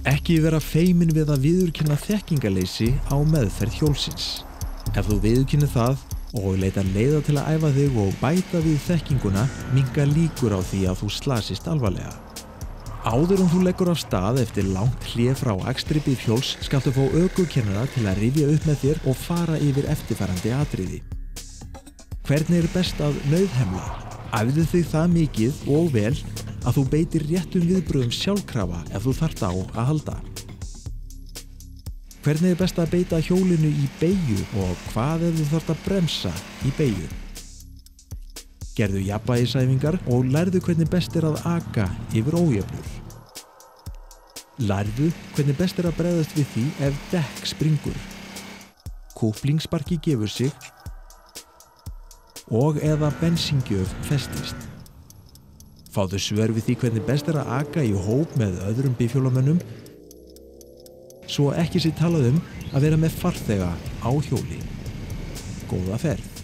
Ekki vera feimin við að viðurkenna þekkingarleysi á meðferð hjólsins. Ef þú viðurkennir það og leitar leiða til að æfa þig og bæta við þekkinguna, minnka líkur á því að þú slasist alvarlega. Áður þú leggur af stað eftir langt hlé frá akstri bifhjóls skaltu fá ökukennara til að rifja upp með þér og fara yfir eftirfarandi atriði. Hvernig best að nauðhemla? Æfðu þig það mikið og vel að þú beitir réttum viðbrögðum sjálfkrafa ef þú þarft á að halda. Hvernig best að beita hjólinu í beygju og hvað ef þú þarft að bremsa í beygju? Gerðu jafnvægisæfingar og lærðu hvernig best að aka yfir ójöfnur. Lærðu hvernig best að bregðast við því ef dekk springur, kúplingsbarki gefur sig og eða bensíngjöf festist. Fáðu svör við því hvernig best að aka í hóp með öðrum bifhjólamönnum, svo ekki sé talað að vera með farþega á hjóli. Góða ferð!